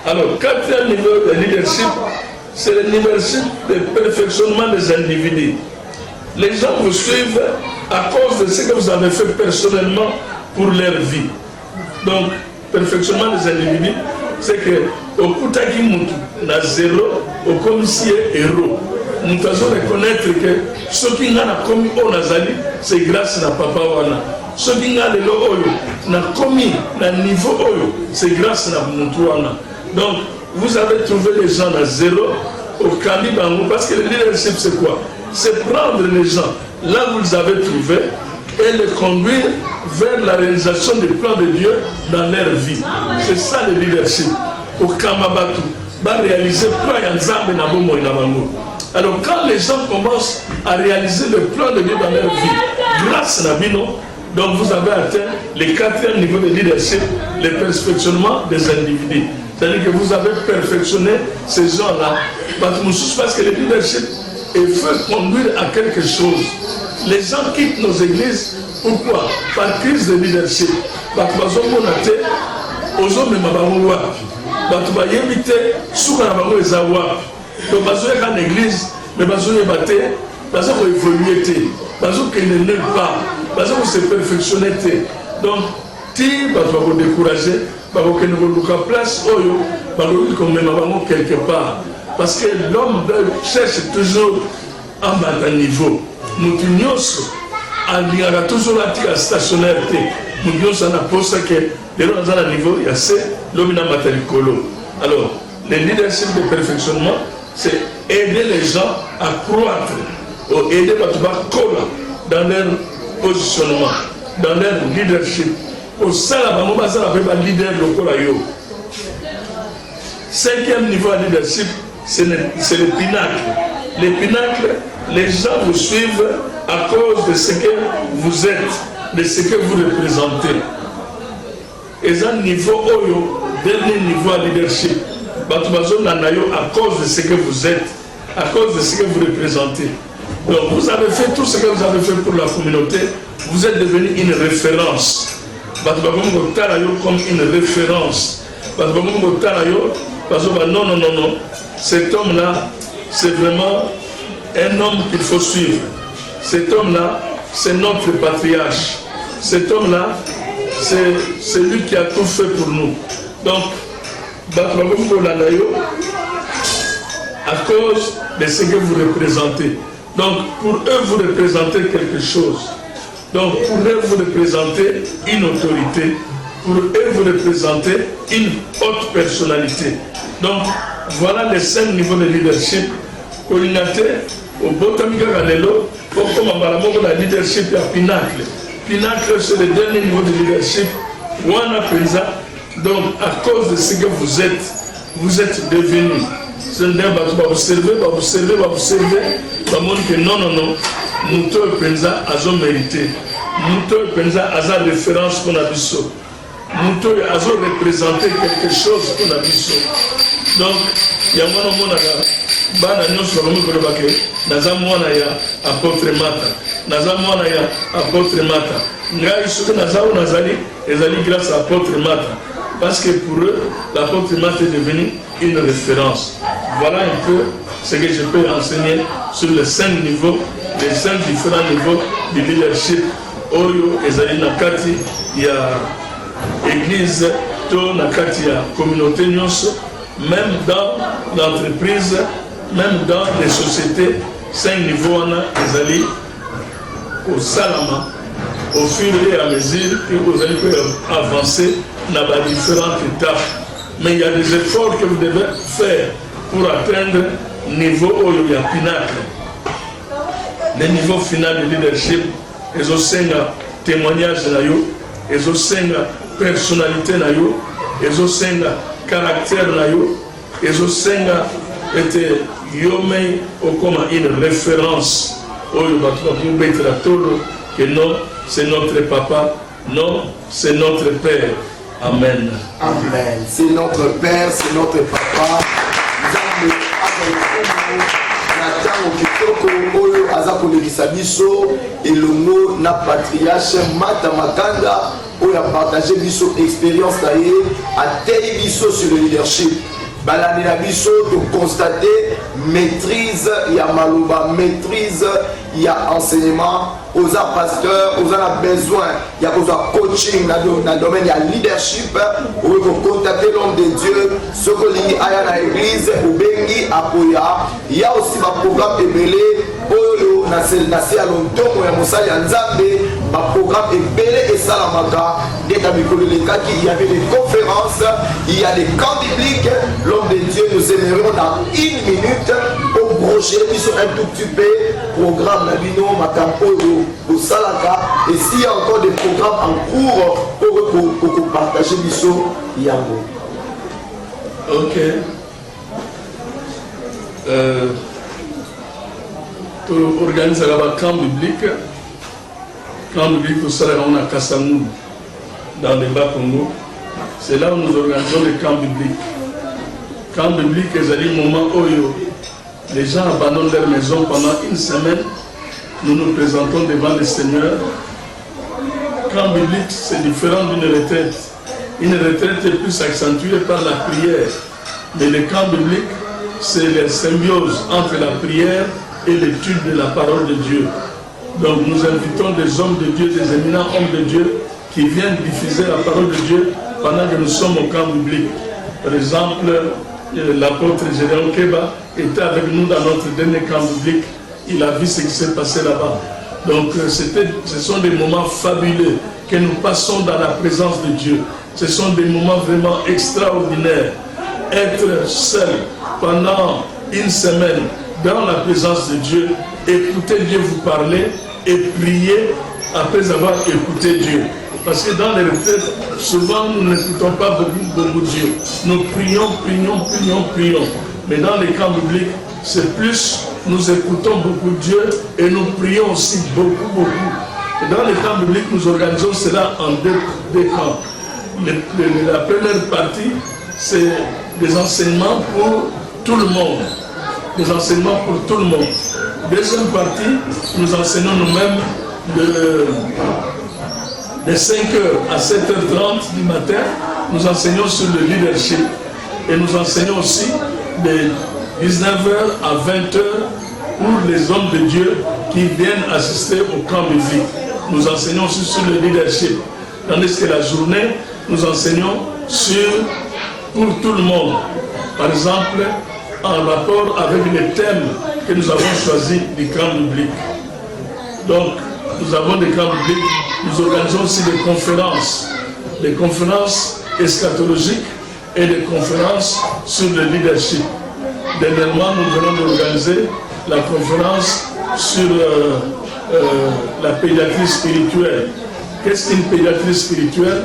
S2: Alors quatrième niveau de leadership, c'est le leadership de perfectionnement des individus. Les gens vous suivent à cause de ce que vous avez fait personnellement pour leur vie. Donc, perfectionnement des individus, c'est que au Koutaki Moutou, na zéro, au commissaire héros. Nous devons reconnaître que ce qui a commis au Nazali, c'est grâce à Papa Wana. Ce qui a commis à niveau Oyo, c'est grâce à Moutou Wana. Donc, vous avez trouvé les gens à zéro au Kalibango, parce que le leadership, c'est quoi? C'est prendre les gens là où vous les avez trouvés et les conduire vers la réalisation des plans de Dieu dans leur vie. C'est ça le leadership. Au Kamabatu, va réaliser plan Yanzambe na Bomo et na Bango. Alors, quand les gens commencent à réaliser le plan de Dieu dans leur vie, grâce à Nabino, donc vous avez atteint le quatrième niveau de leadership, le perfectionnement des individus. C'est-à-dire que vous avez perfectionné ces gens-là. Parce que le leadership est fait conduire à quelque chose. Les gens quittent nos églises. Pourquoi? Par crise de leadership. Parce que les gens ne sont pas éviter ce donc, ils sont en église, mais ils sont évoluer, ils sont nulle part, ils sont se perfectionner. Donc, si vous vous décourager, vous avez place vous quelque part. Parce que l'homme cherche toujours un bas niveau. Nous avons toujours la stationnaire. Nous avons que les gens à niveau, il y a l'homme qui alors, le leadership de perfectionnement, c'est aider les gens à croître, ou aider les gens dans leur positionnement, dans leur leadership. Au sein de leader local. Cinquième niveau de leadership, c'est le pinacle. Les pinacles, les gens vous suivent à cause de ce que vous êtes, de ce que vous représentez. Et un niveau oyo, dernier niveau de leadership, à cause de ce que vous êtes, à cause de ce que vous représentez. Donc vous avez fait tout ce que vous avez fait pour la communauté, vous êtes devenu une référence. Comme une référence. Non, cet homme-là, c'est vraiment un homme qu'il faut suivre. Cet homme-là, c'est notre patriarche. Cet homme-là, c'est celui qui a tout fait pour nous. Donc, à cause de ce que vous représentez. Donc, pour eux, vous représentez quelque chose. Donc, pour eux, vous représentez une autorité. Pour eux, vous représentez une haute personnalité. Donc, voilà les 5 niveaux de leadership. Au Botamika Galelo, pour comme la leadership à Pinacle. Pinacle, c'est le dernier niveau de leadership. Wana Penza. Donc, à cause de ce que vous êtes devenus. C'est un débat, vous servez. Vous montre que non. Nous tous Penza avons mérité. Nous tous Penza avons référence qu'on a vu. Nous tous avons représenté quelque chose qu'on a vu. Donc, il y a un moment bana nyonso bakomi koloba ke naza mwana ya apôtre Mata, naza mwana ya apôtre Mata. Ngai soki naza oyo nazali ezali grâce à apôtre Mata, parce que pour eux l'apôtre Mata est devenu une référence. Voilà un peu ce que je peux enseigner sur les 5 niveaux, les 5 différents niveaux du leadership. Oyo ezali na kati ya église to na kati ya communauté nyonso, même dans l'entreprise, même dans les sociétés. 5 niveaux on a ezali au salama au fur et à mesure que vous allez avancer dans les différentes étapes. Mais il y a des efforts que vous devez faire pour atteindre le niveau où il y a pinacle. Le niveau final du leadership, ils ont 5 témoignages, ils ont 5 personnalités, ils ont 5 caractères, ils ont 5 était Yomei comme une référence que non, c'est notre papa, non, c'est notre père. Amen.
S3: Amen. C'est notre père, c'est notre papa. Et le mot na patriarche Mata Makanda où il a partagé biso expérience à tei biso sur le leadership. Balani na biso de constater maîtrise, il y a malouba, maîtrise, il y a enseignement, aux pasteurs, aux a besoin, il y a coaching dans le domaine, il y a leadership, où il faut contacter l'homme de Dieu, ce que l'il y a dans l'église, ou bengi apoya, il y a aussi un programme ébélé, oyo nasi ya lontongo ya mosali ya nzambe ba programme ebele esalamaka nde na mikolo elekaki. Il y avait des conférences, il y a des camps bibliques. L'homme de Dieu, nous aimerions dans une minute pour brocher biso un tout petit peu programme na bino makambo oyo osalaka, et s'il y a encore des programmes en cours pour partager biso yango.
S2: Ok. Pour organiser un camp biblique au Salon à Kassamou, dans le Bas-Congo. C'est là où nous organisons les camps bibliques. Camp biblique, c'est un moment où les gens abandonnent leur maison pendant une semaine. Nous nous présentons devant le Seigneur. Camp biblique, c'est différent d'une retraite. Une retraite est plus accentuée par la prière. Mais le camp biblique, c'est la symbiose entre la prière et l'étude de la parole de Dieu. Donc nous invitons des hommes de Dieu, des éminents hommes de Dieu qui viennent diffuser la parole de Dieu pendant que nous sommes au camp biblique. Par exemple, l'apôtre Gédéon Keba était avec nous dans notre dernier camp biblique. Il a vu ce qui s'est passé là-bas. Donc ce sont des moments fabuleux que nous passons dans la présence de Dieu. Ce sont des moments vraiment extraordinaires. Être seul pendant une semaine dans la présence de Dieu, écouter Dieu vous parler et prier après avoir écouté Dieu. Parce que dans les retraites, souvent nous n'écoutons pas beaucoup Dieu. Nous prions. Mais dans les camps bibliques, c'est plus, nous écoutons beaucoup Dieu et nous prions aussi beaucoup. Et dans les camps bibliques, nous organisons cela en deux camps. La première partie, c'est des enseignements pour tout le monde. Des enseignements pour tout le monde. Deuxième partie, nous enseignons nous-mêmes de 5h à 7h30 du matin, nous enseignons sur le leadership. Et nous enseignons aussi de 19h à 20h pour les hommes de Dieu qui viennent assister au camp biblique. Nous enseignons aussi sur le leadership. Tandis que la journée, nous enseignons pour tout le monde. Par exemple, en rapport avec les thèmes que nous avons choisis du camp biblique. Donc, nous avons des camps bibliques, nous organisons aussi des conférences eschatologiques et des conférences sur le leadership. Dernièrement, nous venons d'organiser la conférence sur la pédiatrie spirituelle. Qu'est-ce qu'une pédiatrie spirituelle?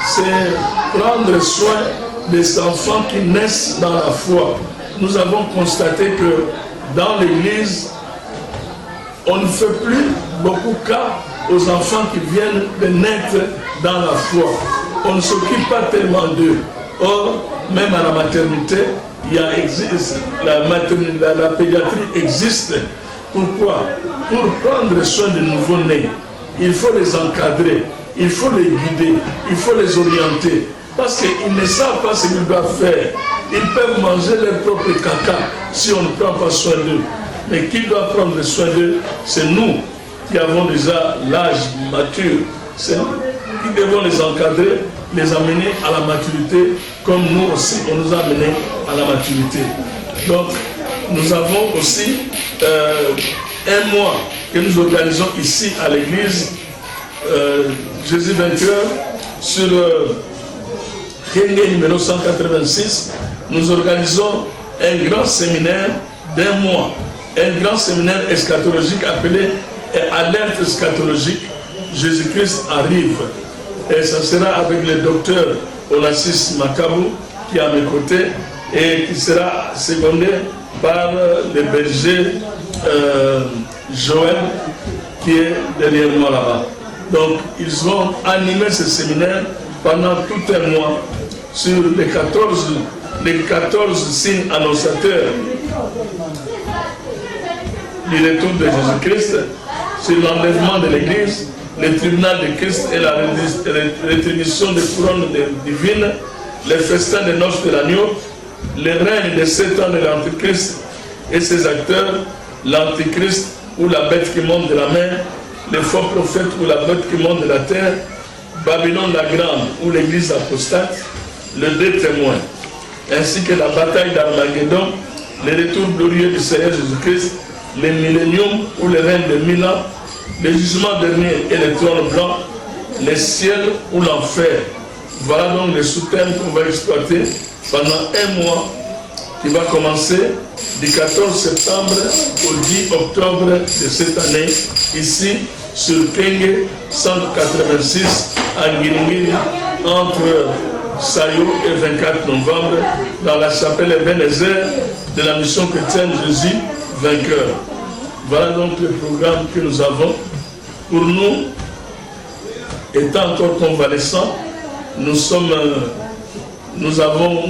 S2: C'est prendre soin des enfants qui naissent dans la foi. Nous avons constaté que dans l'Église, on ne fait plus beaucoup cas aux enfants qui viennent de naître dans la foi. On ne s'occupe pas tellement d'eux. Or, même à la maternité, la pédiatrie existe. Pourquoi? Pour prendre soin des nouveau-nés. Il faut les encadrer, il faut les guider, il faut les orienter. Parce qu'ils ne savent pas ce qu'ils doivent faire. Ils peuvent manger leur propre caca si on ne prend pas soin d'eux. Mais qui doit prendre soin d'eux? C'est nous qui avons déjà l'âge mature. C'est nous qui devons les encadrer, les amener à la maturité, comme nous aussi, on nous a amenés à la maturité. Donc, nous avons aussi un mois que nous organisons ici à l'église Jésus vainqueur sur Kenge numéro 186. Nous organisons un grand séminaire d'1 mois, un grand séminaire eschatologique appelé Alerte eschatologique. Jésus-Christ arrive. Et ça sera avec le docteur Onassis Makabou qui est à mes côtés. et qui sera secondé par le berger Joël qui est derrière moi là-bas. Donc ils vont animer ce séminaire pendant tout un mois sur les 14 signes annonciateurs du retour de Jésus-Christ, sur l'enlèvement de l'Église, le tribunal de Christ et la rétribution des couronnes divines, les festins des noces de l'agneau, le règne de 7 ans de l'Antichrist et ses acteurs, l'Antichrist ou la bête qui monte de la mer, les faux prophètes ou la bête qui monte de la terre, Babylone la grande ou l'église apostate, le deux témoins, ainsi que la bataille d'Armageddon, le retour glorieux du Seigneur Jésus-Christ, le millénium ou le règne de 1000 ans, le jugement dernier et le trône blanc, le ciel ou l'enfer. Voilà donc les sous-thèmes qu'on va exploiter pendant un mois qui va commencer du 14 septembre au 10 octobre de cette année, ici sur Kenge 186 à Guinguini, entre Sayo et 24 novembre, dans la chapelle Ebenezer de la mission chrétienne Jésus vainqueur. Voilà donc le programme que nous avons. Pour nous, étant encore convalescents, nous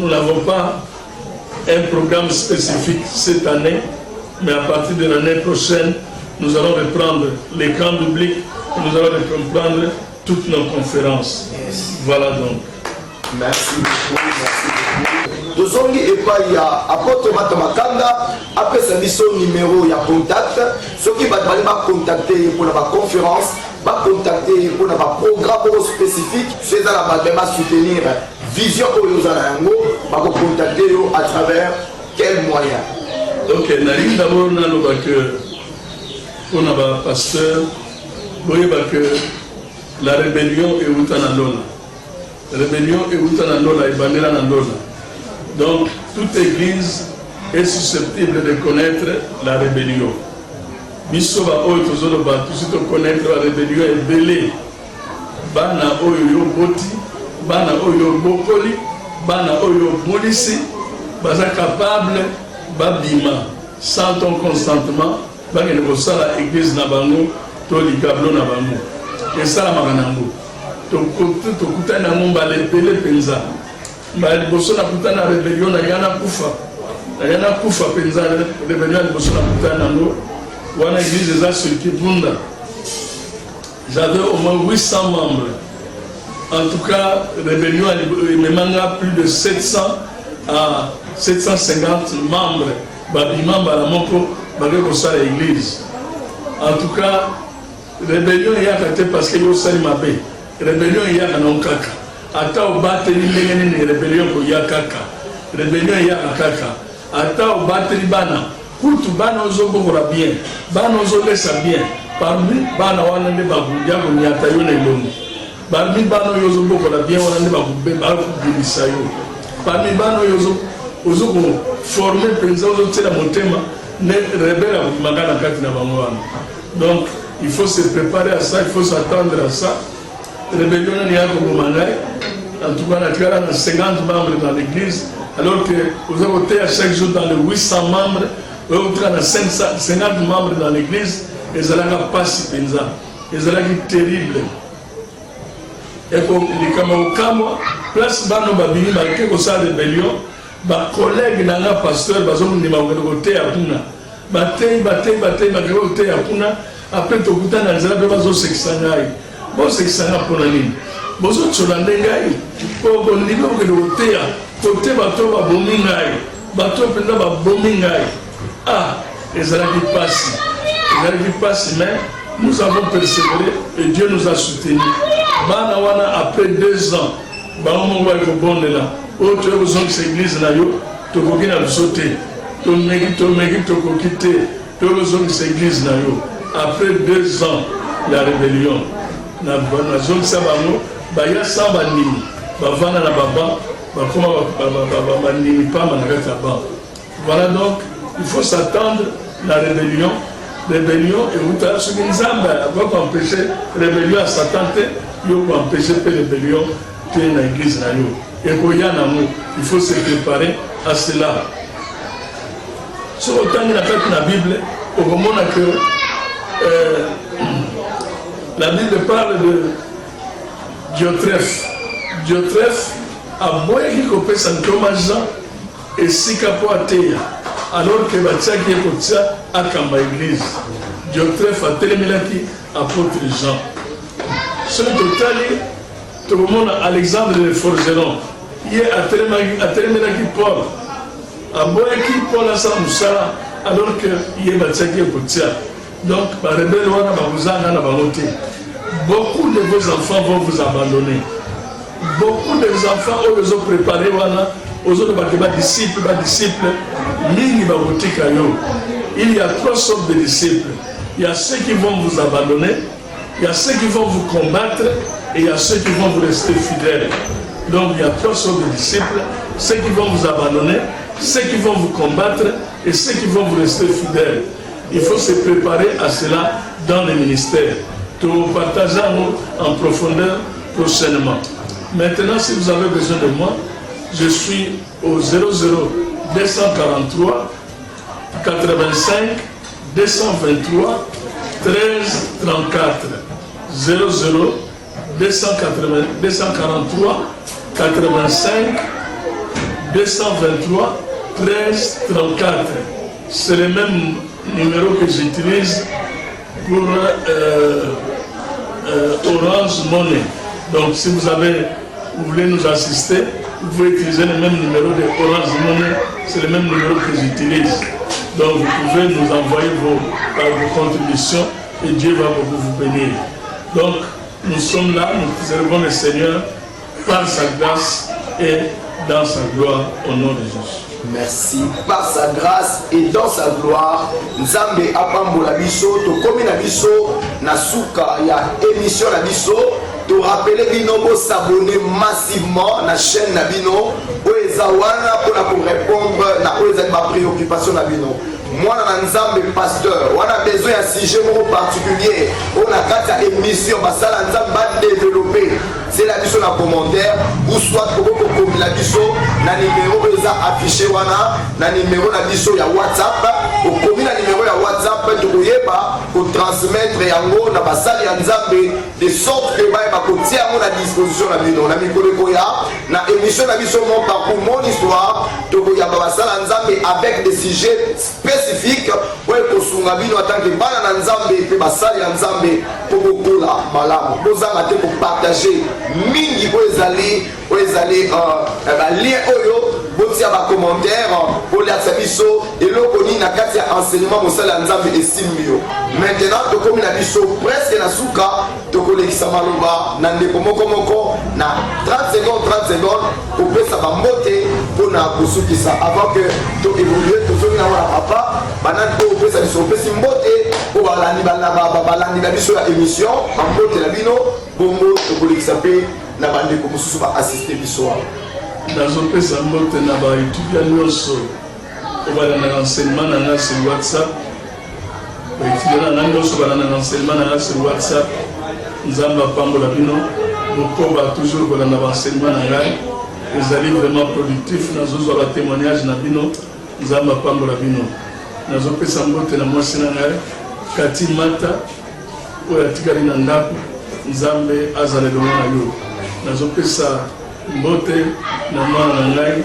S2: n'avons pas un programme spécifique cette année, mais à partir de l'année prochaine, nous allons reprendre les camps bibliques, nous allons reprendre toutes nos conférences. Voilà donc.
S3: Merci beaucoup, merci beaucoup. Tozongi epai ya apôtre Matamakanda, après sa mission numéro ya contact, ceux qui vont contacter pour la conférence, va contacter pour la programme spécifique, c'est à la base de soutenir vision Oyozanayango, va contacter à travers quels moyens.
S2: Ok, Narim d'abord n'a que pour notre pasteur, voyez que la rébellion est Utanandola. La rébellion est Utanandola et Bandera Nandola. Donc, toute église est susceptible de connaître la rébellion. Bisoba Oyo Tozoloba, tout ce que connaître la rébellion est belé. Bana Oyo Boti, Bana Oyo Bokoli, Bana Oyo Bolisi, Baza capable, Babima, sans ton consentement, Bagene Bosala, église Nabango, Toli Gablo Nabango. Et ça, la Maranango. Tokuta Namumba, les Pele Penza. Liboso na kutana rébellion na yana kufa penza rébellion liboso na kutana nango wana église eza sur Kibunda. J'avais au moins 800 membres. En tout cas, rébellion me manga plus de 700 à 750 membres. Babima balamoko bagé kosala église. En tout cas, rébellion yaka te parce que yo sali mabe. Rébellion yaka non kaka. Ata obateli ndenge nini rébellion koya kaka. Rébellion ya kaka. Ata obateli bana. Kutu bana ozobokola bien. Bana ozolesa bien. Parmi bana wana nde bakudia konyata yo na elongi. Parmi bana oyo ozobokola bien wana nde bakubimisa yo. Parmi bana oyo ozoko former penza ozotela motema ne rebelle akubimaka na kati na bango wana. Donc il faut se préparer à ça, il faut s'attendre à ça. Rébellion n'est pas comme Mangaï. En tout cas, on a 50 membres dans l'église, alors que vous avez voté à chaque jour dans les 800 membres, vous avez 50 membres dans l'église, et ça n'a pas si pensa. Et ça n'a pas terrible. Et comme les Kamau, place Bano Babini, malgré que ça rébellion, les collègues dans le pasteur, ils ont voté à Puna. Bataille, voté à Puna, après tout le temps, ils ont voté à Sexangaï. Bon, c'est ça pour la ligne. Bon, c'est la ligne. Pour le niveau que le côté, côté bateau va bomber. Bateau va bomber. Ah, et ça n'arrive pas si. Ça n'arrive pas si, mais nous avons persévéré et Dieu nous a soutenus. Banawana, après 2 ans, on va être bon là. Autre raison que cette église là, tu vas sauter. Tu vas quitter. Tu vas cette église là. Après 2 ans, la rébellion. Na zone sabango baya samba nini bavana na baba bakoma bandimi pas manakata ba. Voilà donc il faut s'attendre la rébellion et uta ce qui nzamba va empêcher rébellion à s'attendre yo empêcher la rébellion que na église na yo il faut se préparer à cela. Sur autant de la Bible, au moment que la Bible parle de Diotrephe. Diotrephe a boyé qui copé Saint-Thomas Jean et Sikapo Ateya, alors que Batiaki et Kotia a Kamba Église. Diotrephe a télémélaki apôtre Jean. Ce total, tout le monde Alexandre de Forgeron. Il a télémélaki Paul. A boyé qui Paul a sa moussala, alors que il est Batiaki et Kotia. Donc, par rebelle, beaucoup de vos enfants vont vous abandonner. Beaucoup de vos enfants vous ont préparé aux autres disciples, il y a trois sortes de disciples. Il y a ceux qui vont vous abandonner, il y a ceux qui vont vous combattre et il y a ceux qui vont vous rester fidèles. Donc il y a trois sortes de disciples, ceux qui vont vous abandonner, ceux qui vont vous combattre et ceux qui vont vous rester fidèles. Il faut se préparer à cela dans les ministères. Tout partageons en profondeur prochainement. Maintenant, si vous avez besoin de moi, je suis au 00 243 85 223 13 34. 00 243 85 223 13 34. C'est le même numéro que j'utilise pour Orange Money. Donc si vous voulez nous assister, vous pouvez utiliser le même numéro de Orange Money, c'est le même numéro que j'utilise. Donc vous pouvez nous envoyer vos contributions et Dieu va beaucoup vous bénir. Donc nous sommes là, nous servons le Seigneur par sa grâce et dans sa gloire au nom de Jésus.
S3: Merci. Par sa grâce et dans sa gloire, Nzambe apambola biso, to komi na biso na suka ya émission na biso, to rappeler bino bo s'abonner massivement na chaîne na bino, oeza wana pour répondre na oeza ma préoccupation na bino. Moi na Nzambe pasteur, on a besoin d'un sujet particulier, on a quatre émissions, basala Nzambe va développer. C'est la biso na commentaire, ou soit pour la biso na numéro affiché wana, na numéro na biso ya WhatsApp, au commis na numéro ya WhatsApp, tu pour transmettre yango na basali ya Nzambe de sorte que ba kotia mon à disposition na bino na mikolo koya na émission na biso mon parcours mon histoire, to ya basala Nzambe avec des sujets spécifiques pour kosunga bino en tant que bana na Nzambe pe basali ya Nzambe pour kokola malamu. Bozanga te pour partager mingi po ezali lien oyo botia ba commentaire pour la biso eloko ni na kati ya enseignement mosala Nzambe esimbio. Maintenant to komi na biso presque na suka to kolekisa maloba na ndeko moko na 30 secondes pour pesa ba mbote pour na kusukisa avant que to évoluer to zongi na wana papa banan to pesa biso pesi mbote pour balandi ba biso ya émission ba mbote na bino bongo to kolekisa pe na bande ko mususu ba assister biso
S2: nazopesa mbote na baétudiant nyonso obala na enseignement na nga sur WhatsApp baétudiant na nyonso bala na enseignement na nga sur WhatsApp Nzambe apambola bino bokoba toujours kola na enseignement na ngai ezali vraiment productif nazozwa ba témoignage na bino Nzambe apambola bino nazopesa mbote na mwasi na ngai Kati Mata oyo atikali na ndako Nzambe azala elongo na yo nazopesa mbote na mwana na ngai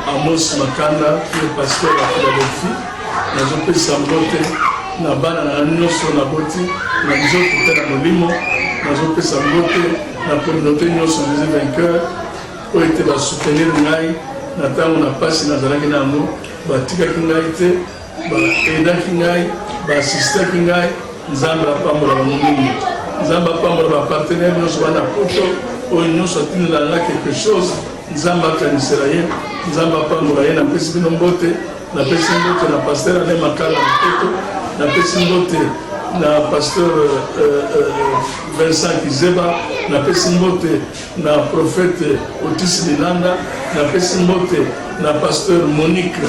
S2: Amos Makanda le pasteur ya Philadelphie nazopesa mbote na bana na nyonso na boti na bizoto te na molimo nazopesa mbote na communauté nyonso des vainqueurs oyo ete basoutenir ngai na ntango na pasi nazalaki na yango batikaki ngai te baedaki ngai baasistaki ngai Nzambe apambola bango mingi Nzambe apambola bapartenaire nyonso bana poto oyo nyonso atinelanga quelque chose Nzambe akanisela ye Nzambe apambola ye napesi bino mbote napesi mbote na pasteur Ale Makala Mpeto napesi mbote na pasteur Vincent Kizeba napesi mbote na prophète Otis Linanda napesi mbote na pasteur Monique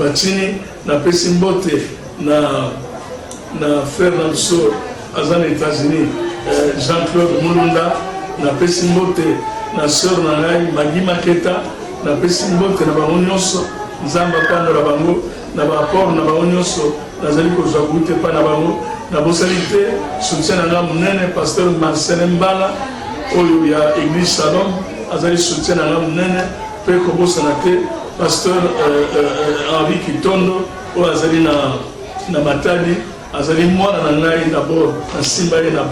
S2: Batini napesi mbote na frère Namso azana États-Unis Jean-Claude Mulunda napesi mbote na sœur na ngai Magi Maketa na pesi mbote na bango nyonso nzambe apambola bango na baapport na bango nyonso nazali kozwa gute mpa na bango na bosali te soutien na nga monene pasteur Marcel Mbala oyo ya église Shalom azali soutien na nga monene mpe kobosana te pasteur Henri Kitondo oyo azali na Matadi azali mwana na ngai d'abord nasimba ye na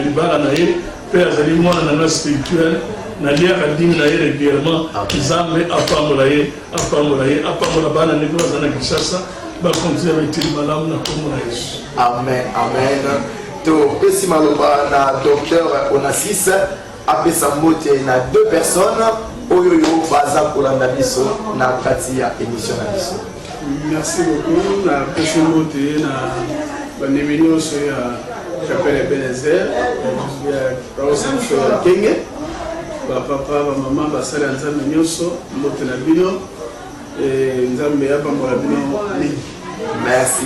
S2: libala na ye mpe azali mwana na ngai spirituel naliaka dimi na ye régulièrement nzambe apambola ye apambola bana ndenge baza na Kinshasa bakontinue baitili malamu na kombo na Yesu.
S3: Amen, amen. Topesi maloba na docteur Onassis apesa mbote na 2 personnes oyo baza kolanda biso na kati ya émission na biso.
S4: Merci beaucoup na pesi mbote na bandemi nyonso ya chapelle Ebenezer ya Kenge bapapa bamama basali ya nzambe nyonso mbote na bino nzambe yapambola bino mingi.
S3: Merci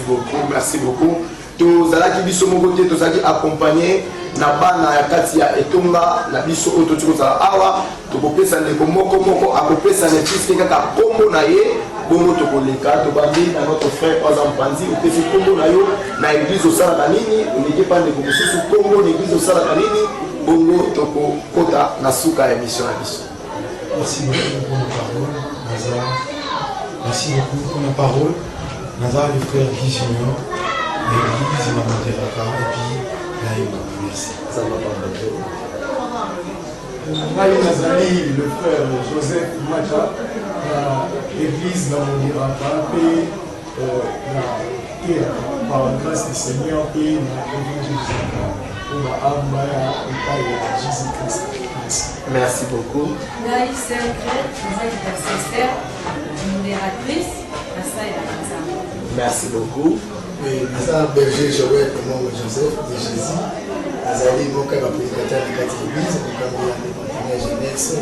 S3: beaucoup. Tozalaki biso moko te tozalaki accompagné na bana ya kati ya etonga na biso oyo toti kozala awa tokopesa ndeko moko akopesa na tiske kaka kombo na ye bongo tokoleka tobandi na notre frère oza mpanzi opesi kombo na yo na église osalaka nini oleki mpa ndeko mosusu kombo na église osalaka nini bongo tokokota na suka ya émission na biso.
S5: Merci beaucoup pour nos paroles, Nazar. Merci beaucoup pour nos paroles. Nazar, le frère Guy Junior, l'église Maman Teraka, et puis Naïma. Merci.
S3: Ça va pas mal.
S6: Naï Nazari, le frère Joseph Macha, l'église Maman Teraka, et par la grâce du Seigneur, et la évangélisation pour la âme et Jésus-Christ.
S3: Merci beaucoup.
S7: Naï Sergret, intercesseur, modératrice, à ça et à ça.
S3: Merci beaucoup.
S5: Oui, Nazar Berger Joël, comment Joseph de Jésus, Nazari, mon cas, prédicateur de la église, mon cas, de la jeunesse,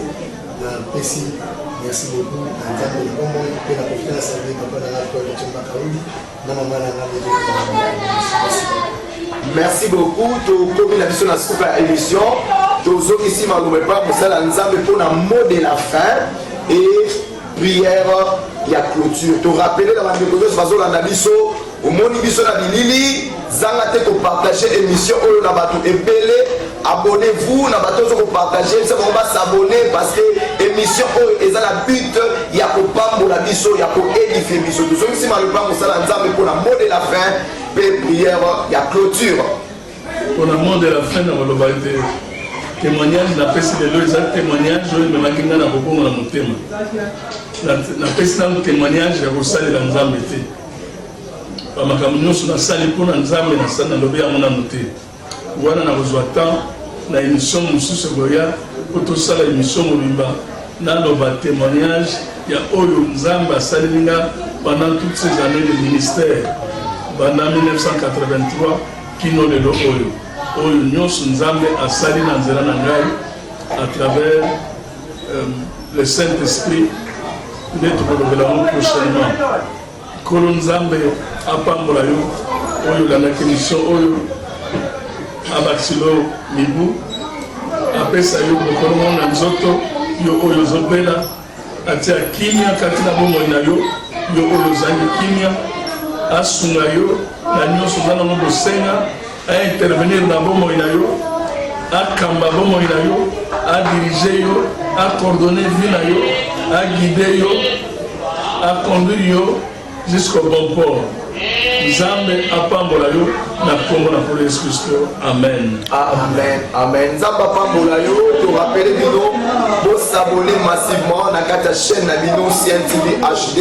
S5: la Pessi, merci beaucoup. Nathan, le bon moment, et la confiance avec papa dans la foi de Tchumba Kaoudi, dans ma maman, dans
S3: merci beaucoup. Tu commis la mission dans cette émission. Tu as ici, ma nouvelle part, pour ça, pour un mot de la fin et prière. Il y a clôture. Tu rappelles dans la méthode, façon la biso, au monde biso na bilili, zangate ko partager émission oyo na bato epele, abonnez-vous na bato ko partager, ça on va s'abonner parce que émission oyo eza na but ya ko pambola biso, ya ko édifier biso. Tout ce qui m'a le plan pour ça la nzambe pour la mot de la fin, et prière, il y a clôture.
S2: Pour le mot de la fin na globalité. Témoignage na pesi de l'eau, exact témoignage oyo me makinga na boko na motema. Na pesi na témoignage ya kosalela nzambe te. Ba makambo nyonso na sali mpona nzambe na sala na lobe ya mona mote. Wana na kozwa temps na émission mosusu boya po tosala émission mobimba na loba témoignage ya oyo nzambe asalelinga pendant toutes ces années de ministère. Pendant 1983 kino lelo oyo. Oyo nyonso nzambe asali na nzela na ngai à travers le Saint-Esprit nde tokolobela ngo prochainement kolo nzambe apambola yo oyo landaki émission oyo abakisilo mibu apesa yo bokolongo na nzoto yo oyo ozobela atia kimia kati na bomoi na yo yo oyo ozangi kimia asunga yo na nyonso oza nango bosenga intervenir na bomoi na yo akamba bomoi na yo adirige yo acordonner vie na yo aguide yo aconduire yo jusqu'au bon port. Nzambe apambola yo na kombo na Paul Yesu Kristo. Amen.
S3: Amen. Amen. Nzambe apambola yo, to rappelle bino, bo s'abonner massivement na kata chaîne na bino CNTV HD,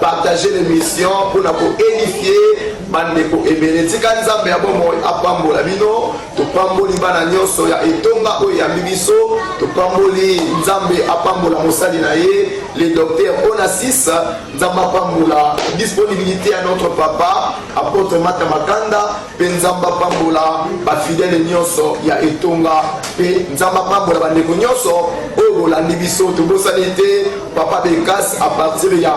S3: partager l'émission pour na ko édifier bandeko ebele tika nzambe ya bomo apambola bino to pamboli bana nyonso ya etonga oyo ya bibiso to pamboli nzambe apambola mosali na ye le docteur Onassis nzambe apambola disponibilité à notre papa apôtre Mata Makanda pe nzambe apambola ba fidèle nyonso ya etonga pe nzambe apambola bandeko nyonso oyo bolandi biso to bosani te papa Bekas à partir ya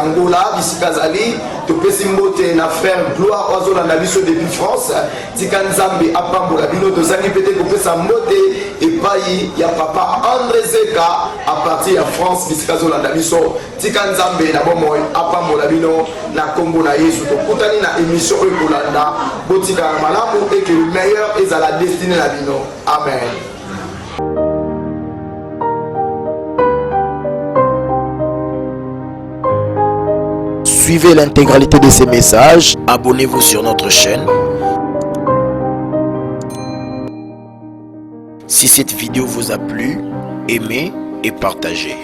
S3: Angola bisika zali topesi mbote na frère Gloire ozolanda biso depuis France tika nzambe apambola bino tozangi pete kopesa mbote epai ya papa André Zeka à partir ya France bisika zolanda biso tika nzambe na bomoi apambola bino na kombo na Yesu tokutani na émission oyo kolanda botika malamu et que le meilleur est à la destinée na bino amen.
S1: Suivez l'intégralité de ces messages, abonnez-vous sur notre chaîne. Si cette vidéo vous a plu, aimez et partagez.